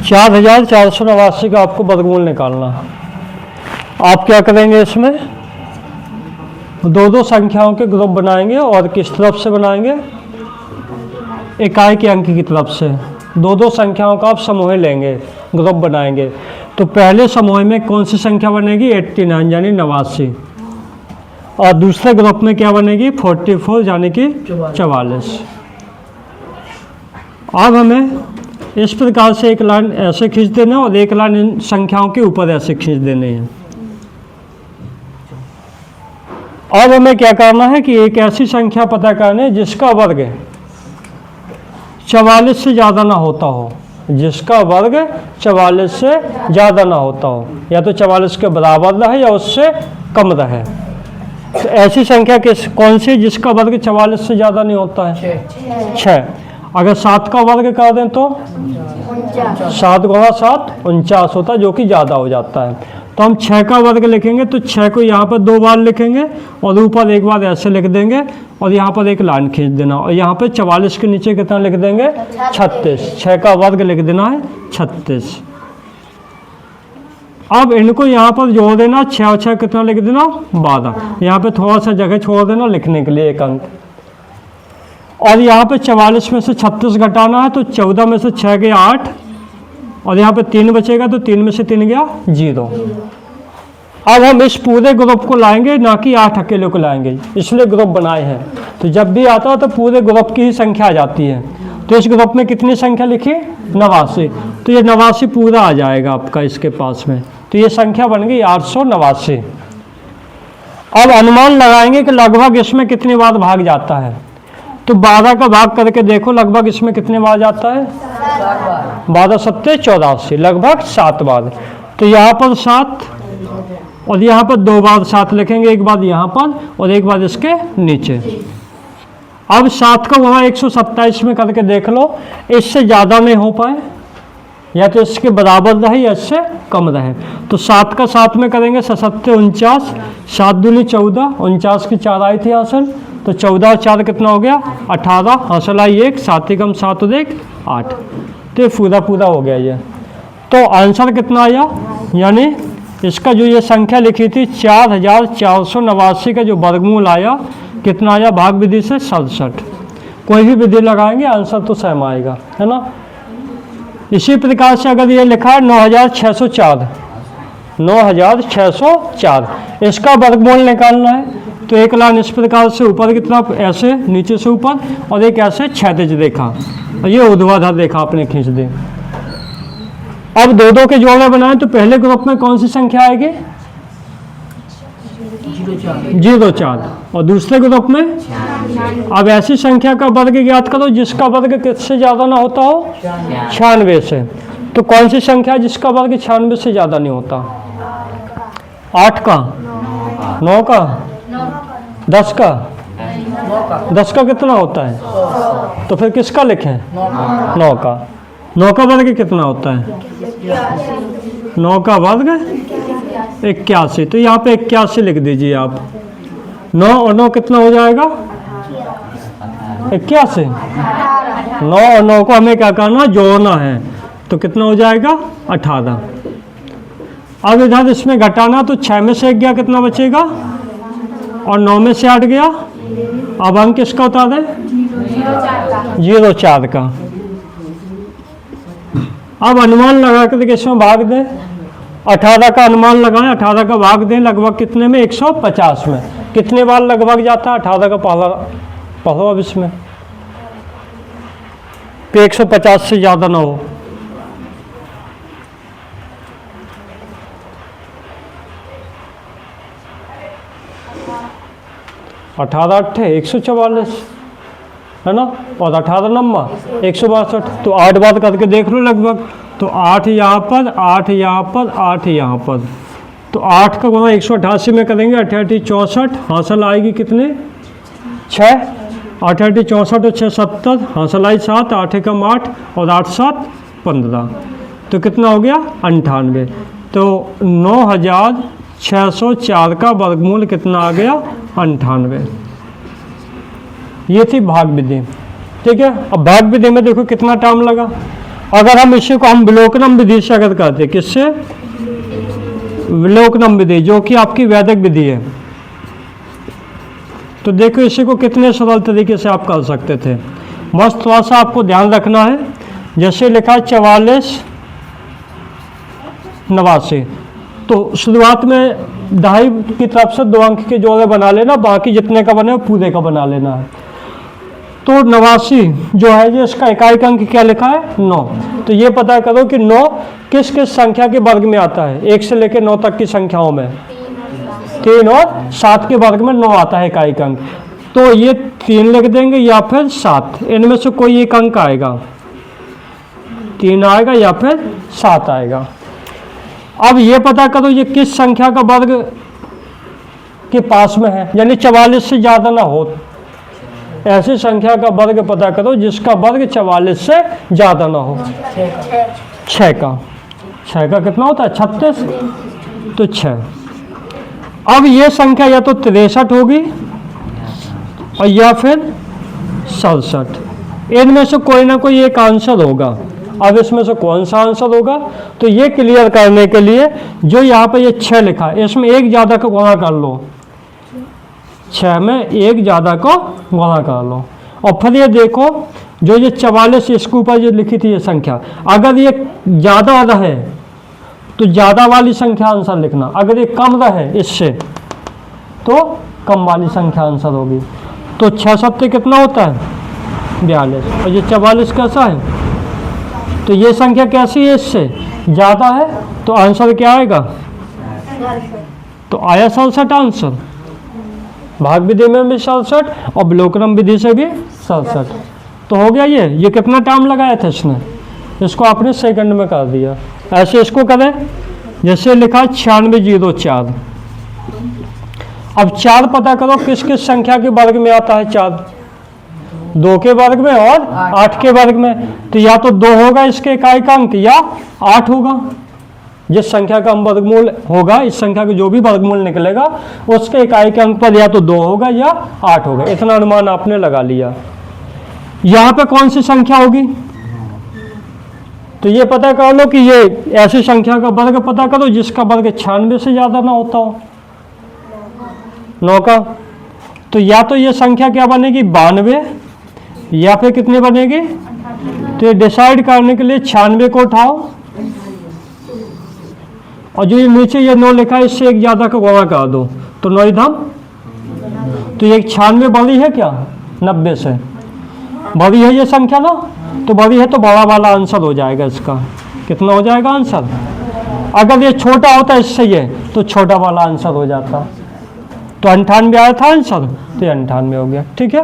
4489 का आपको वर्गमूल निकालना। आप क्या करेंगे, इसमें दो दो संख्याओं के ग्रुप बनाएंगे और किस तरफ से बनाएंगे, इकाई के अंक की तरफ से। दो दो संख्याओं का आप समूह लेंगे, ग्रुप बनाएंगे। तो पहले समूह में कौन सी संख्या बनेगी, 89 यानी 89, और दूसरे ग्रुप में क्या बनेगी, 44 यानी कि 44। अब हमें इस प्रकार से एक लाइन ऐसे खींच देना और एक लाइन इन संख्याओं के ऊपर ऐसे खींच देनी है। अब हमें क्या करना है कि एक ऐसी संख्या पता करनी है जिसका वर्ग 44 से ज़्यादा ना होता हो, जिसका वर्ग 44 से ज़्यादा ना होता हो, या तो 44 के बराबर रहे या उससे कम रहे। तो ऐसी संख्या कौन सी जिसका वर्ग 44 से ज़्यादा नहीं होता है, 6। अगर 7 का वर्ग कर दें तो 7 गुणा 7 49 होता है, जो कि ज़्यादा हो जाता है। तो हम 6 का वर्ग लिखेंगे तो 6 को यहाँ पर 2 बार लिखेंगे और ऊपर एक बार ऐसे लिख देंगे और यहाँ पर एक लाइन खींच देना, और यहाँ पर 44 के नीचे कितना लिख देंगे, 36। 6 का वर्ग लिख देना है 36। अब इनको यहाँ पर जोड़ देना, 6 और 6 कितना लिख देना, 12। यहाँ पे थोड़ा सा जगह छोड़ देना लिखने के लिए एक अंक। और यहाँ पे 44 में से 36 घटाना है, तो 14 में से 6 गया 8, और यहाँ पे 3 बचेगा, तो 3 में से 3 गया 0। अब हम इस पूरे ग्रुप को लाएंगे, ना कि 8 अकेले को लाएंगे, इसलिए ग्रुप बनाए हैं। तो जब भी आता है तो पूरे ग्रुप की ही संख्या आ जाती है। तो इस ग्रुप में कितनी संख्या लिखी, 89। तो ये 89 पूरा आ जाएगा आपका इसके पास में। तो ये संख्या बन गई 889। अब अनुमान लगाएंगे कि लगभग इसमें कितनी बार भाग जाता है। तो 12 का भाग करके देखो, लगभग इसमें कितने बार जाता है, 12 सत्ते 84, लगभग 7 बार। तो यहाँ पर 7 और यहाँ पर 2 बार 7 लिखेंगे, एक बार यहाँ पर और एक बार इसके नीचे। अब 7 का वहाँ 127 में करके देख लो, इससे ज़्यादा नहीं हो पाए, या तो इसके बराबर रहे या इससे कम रहे। तो 7 का 7 में करेंगे, 7 49, 7 दूनी 14, 49 की 4 आई थी हासिल, तो 14 और 4 कितना हो गया, 18, हासिल आई 1, 7 कम 7 और 1 8। तो ये पूरा हो गया ये। तो आंसर कितना आया, यानी इसका जो ये संख्या लिखी थी 4489 का जो वर्गमूल आया, कितना आया, भाग विधि से 67। कोई भी विधि लगाएंगे आंसर तो सेम आएगा, है ना। इसी प्रकार से अगर ये लिखा है 9604, 9604, इसका वर्गमूल निकालना है। तो एक लाइन इस प्रकार से ऊपर की तरफ ऐसे, नीचे से ऊपर, और एक ऐसे क्षैतिज रेखा, और ये ऊर्ध्वाधर रेखा आपने खींच दी। अब दो दो के जोड़े बनाए, तो पहले ग्रुप में कौन सी संख्या आएगी, 04, और दूसरे ग्रुप में, अब ऐसी संख्या का वर्ग ज्ञात करो जिसका वर्ग किससे ज़्यादा ना होता हो, 96 से। तो कौन सी संख्या जिसका वर्ग 96 से ज़्यादा नहीं होता, 8 का, 9 का, 10 का, 10 का कितना होता है, तो फिर किसका लिखें, 9 का। 9 का वर्ग कितना होता है, 9 का वर्ग 81। तो यहाँ पे 81 लिख दीजिए आप। 9 और 9 कितना हो जाएगा, 81। 9 और 9 को हमें क्या करना, जोड़ना है, तो कितना हो जाएगा, 18। अब इधर इसमें घटाना, तो 6 में से 1 गया, कितना बचेगा, और 9 में से 8 गया। अब अंक किसका बता दें, 04 का। अब अनुमान लगा कर इसमें भाग दें, 18 का अनुमान लगाएं, 18 का भाग दें लगभग कितने में, 150 में। कितने बार लगभग जाता है 18 का, पढ़ो अब इसमें, कि 150 से ज़्यादा ना हो। अठारह 8 144, है ना, और 18 नंबर 162। तो 8 बार करके देख लो लगभग। तो 8 यहाँ पर, 8 यहाँ पर, 8 यहाँ पर। तो 8 का गुणा 188 में करेंगे, 8 8 64, हासिल आएगी कितने, 6, 8 8 64 और 6 70, हासिल आई 7, 8 कम 8 और 8 7 15। तो कितना हो गया, 98। तो 9604 का वर्गमूल कितना आ गया, 98। ये थी भाग विधि, ठीक है। अब भाग विधि में देखो कितना टाइम लगा। अगर हम इसी को हम विलोकनम विधि से अगर करते हैं, किससे? विलोकनम विधि, जो कि आपकी वैदिक विधि है। तो देखो इसी को कितने सरल तरीके से आप कर सकते थे। बस थोड़ा सा आपको ध्यान रखना है। जैसे लिखा है 44 89, तो शुरुआत में दहाई की तरफ से 2 अंक के जोड़े बना लेना, बाकी जितने का बने वो पूरे का बना लेना है। तो 89 जो है ये इसका इकाई अंक क्या लिखा है? 9। तो ये पता करो कि 9 किस किस संख्या के वर्ग में आता है। 1 से लेकर 9 तक की संख्याओं में 3 और 7 के वर्ग में 9 आता है इकाई अंक। तो ये 3 लिख देंगे या फिर 7, इनमें से कोई एक अंक आएगा, 3 आएगा या फिर 7 आएगा। अब ये पता करो ये किस संख्या का वर्ग के पास में है, यानी 44 से ज़्यादा ना हो। ऐसी संख्या का वर्ग पता करो जिसका वर्ग 44 से ज़्यादा ना हो। 6 का कितना होता है? 36, तो 6। अब ये संख्या या तो 63 होगी और या फिर 67, इनमें से कोई ना कोई एक आंसर होगा। अब इसमें से कौन सा आंसर होगा? तो ये क्लियर करने के लिए जो यहाँ पे ये 6 लिखा है, इसमें एक ज़्यादा को गुणा कर लो, 6 में एक ज़्यादा को गुणा कर लो। और फिर ये देखो जो ये 44 इसके ऊपर जो लिखी थी ये संख्या, अगर ये ज़्यादा रहे तो ज़्यादा वाली संख्या आंसर लिखना, अगर ये कम रहे इससे तो कम वाली संख्या आंसर होगी। तो 6 सत्ते कितना होता है? 42। और ये 44 कैसा है? तो ये संख्या कैसी है? इससे ज़्यादा है, तो आंसर क्या आएगा? तो आया 67 आंसर। भाग विधि में भी 67 और विलोकनम विधि से भी 67। तो हो गया ये कितना टाइम लगाया था इसने? इसको आपने सेकंड में कर दिया। ऐसे इसको करें जैसे लिखा 9604। अब 4 पता करो किस किस संख्या के वर्ग में आता है? 4 2 के वर्ग में और 8 के वर्ग में। तो या तो 2 होगा इसके इकाई का अंक या 8 होगा। जिस संख्या का वर्गमूल होगा, इस संख्या का जो भी वर्गमूल निकलेगा उसके इकाई के अंक पर या तो 2 होगा या 8 होगा। इतना अनुमान आपने लगा लिया। यहाँ पे कौन सी संख्या होगी? तो ये पता कर लो कि ये ऐसी संख्या का वर्ग पता करो जिसका वर्ग 96 से ज़्यादा ना होता हो, 9 का। तो या तो ये संख्या क्या बनेगी? 92, या फिर कितनी बनेगी? तो ये डिसाइड करने के लिए 96 को उठाओ और जो ये नीचे ये 9 लिखा है इससे एक ज़्यादा का गुणा कर दो, तो 9 धाम। तो ये 96 बड़ी है क्या? 90 से बड़ी है ये संख्या ना, तो बड़ी है तो बड़ा वाला आंसर हो जाएगा इसका। कितना हो जाएगा आंसर? अगर ये छोटा होता इससे ये, तो छोटा वाला आंसर हो जाता। तो 98 आया था आंसर, तो 98 हो गया। ठीक है।